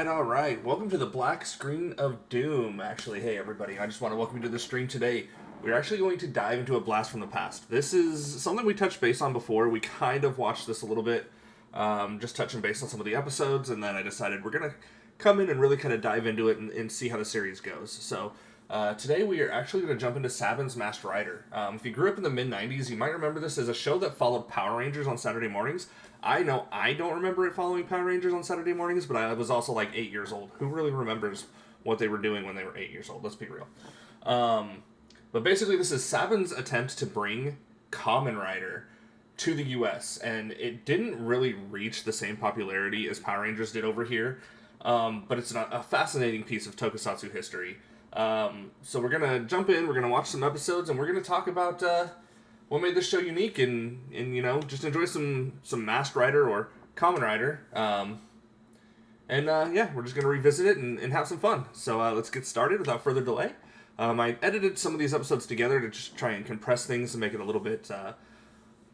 All right. Welcome to the Black Screen of Doom. Actually, hey everybody, I just want to welcome you to the stream today. We're actually going to dive into a blast from the past. This is something we touched base on before. We kind of watched this a little bit, just touching base on some of the episodes, and then I decided we're going to come in and really kind of dive into it and see how the series goes. So today we are actually going to jump into Saban's Masked Rider. If you grew up in the mid-90s, you might remember this as a show that followed Power Rangers on Saturday mornings. I know I don't remember it following Power Rangers on Saturday mornings, but I was also like 8 years old. Who really remembers what they were doing when they were 8 years old? Let's be real. But basically, this is Saban's attempt to bring Kamen Rider to the U.S., and it didn't really reach the same popularity as Power Rangers did over here, but it's a fascinating piece of tokusatsu history. So we're going to jump in, we're going to watch some episodes, and we're going to talk about what made this show unique, and you know, just enjoy some Masked Rider or Kamen Rider. Yeah, we're just going to revisit it and have some fun. So let's get started without further delay. I edited some of these episodes together to just try and compress things and make it a little bit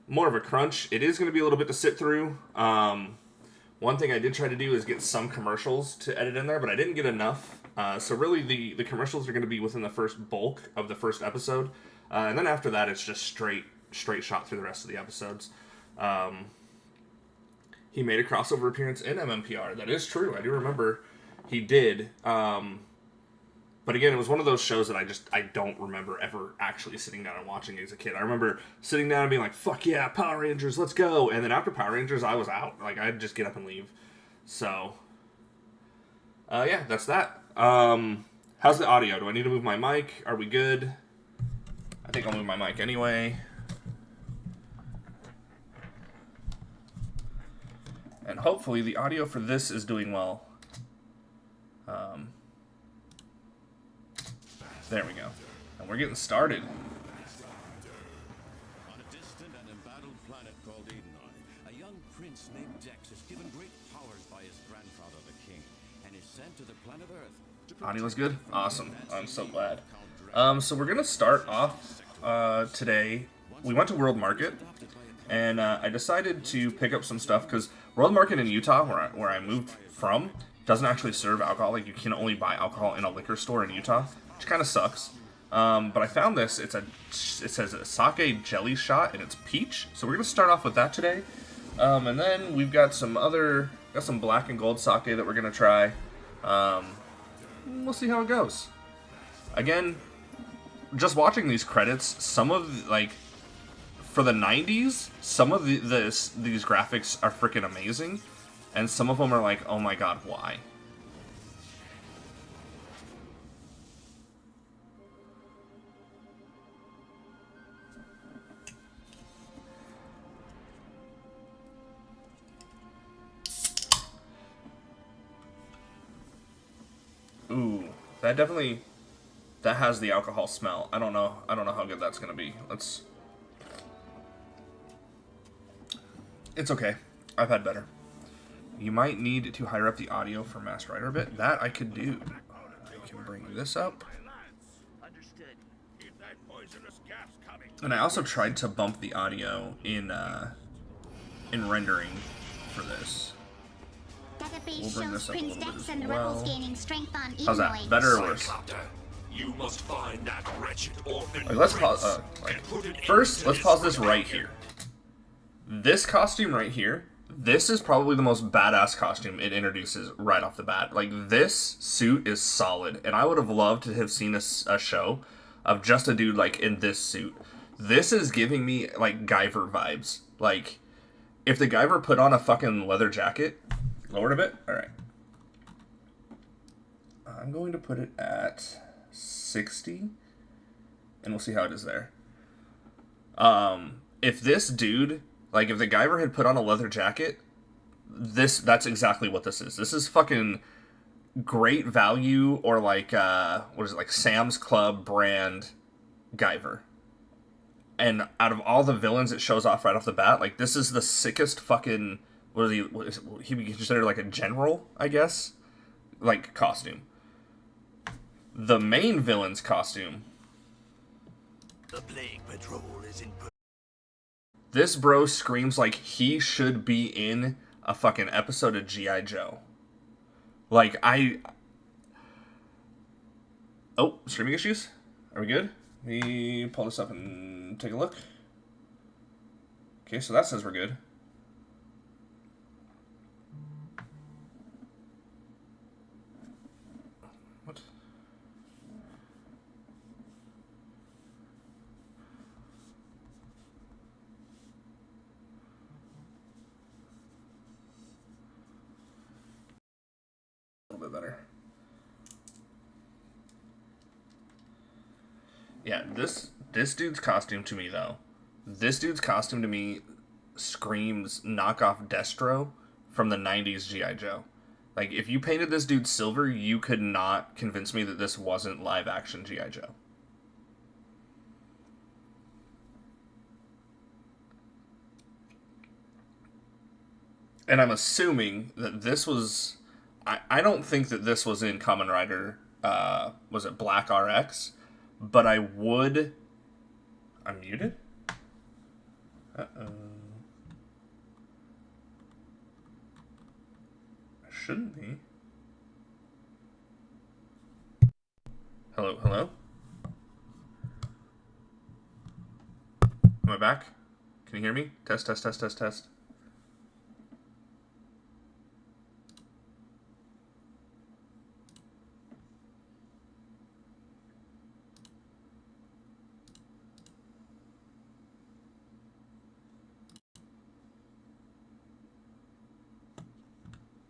more of a crunch. It is going to be a little bit to sit through. One thing I did try to do is get some commercials to edit in there, but I didn't get enough. So really the commercials are going to be within the first bulk of the first episode. And then after that, it's just straight shot through the rest of the episodes. He made a crossover appearance in MMPR. That is true. I do remember he did. But again, it was one of those shows that I don't remember ever actually sitting down and watching as a kid. I remember sitting down and being like, fuck yeah, Power Rangers, let's go. And then after Power Rangers, I was out. Like, I'd just get up and leave. So, yeah, that's that. How's the audio? Do I need to move my mic? Are we good? I think I'll move my mic anyway. And hopefully the audio for this is doing well. There we go. we're getting started. On a distant and embattled planet called Edenoi, a young prince named Dex is given great powers by his grandfather, the king, and is sent to the planet Earth. Audio's good? Awesome. I'm so glad. So we're going to start off today. We went to World Market, and I decided to pick up some stuff, because World Market in Utah, where I moved from, doesn't actually serve alcohol. Like, you can only buy alcohol in a liquor store in Utah, which kind of sucks. But I found this. It says a sake jelly shot, and it's peach. So we're going to start off with that today. And then we've got some black and gold sake that we're going to try. We'll see how it goes. Again, just watching these credits, some of, like, for the 90s, some of these graphics are freaking amazing, and some of them are like, oh my god, why? Ooh, that has the alcohol smell. I don't know how good that's gonna be. It's okay. I've had better. You might need to higher up the audio for Master Rider a bit. That I could do. I can bring this up. And I also tried to bump the audio in rendering for this. We'll bring this up a little bit as well. How's that? Better or worse? You must find that wretched orphan. Like, let's pause. First, let's pause this right here. This costume right here. This is probably the most badass costume it introduces right off the bat. Like, this suit is solid, and I would have loved to have seen a show of just a dude, like, in this suit. This is giving me, like, Guyver vibes. Like, if the Guyver put on a fucking leather jacket... Lower it a bit? Alright. I'm going to put it at 60, and we'll see how it is there. If this dude... Like, if the Guyver had put on a leather jacket, that's exactly what this is. This is fucking great value, or like, what is it, like Sam's Club brand Guyver. And out of all the villains it shows off right off the bat, like, this is the sickest fucking, he be considered like a general, I guess? Like, costume. The main villain's costume. The Plague Patrol is in. This bro screams like he should be in a fucking episode of G.I. Joe. Like, Oh, streaming issues? Are we good? Let me pull this up and take a look. Okay, so that says we're good. What? A little bit better. Yeah, this dude's costume to me, though. This dude's costume to me screams knockoff Destro from the 90s G.I. Joe. Like, if you painted this dude silver, you could not convince me that this wasn't live-action G.I. Joe. And I'm assuming that this was... I don't think that this was in Kamen Rider, was it Black RX? But I would... I'm muted? Uh-oh. I shouldn't be. Hello, hello? Am I back? Can you hear me? Test, test, test, test, test.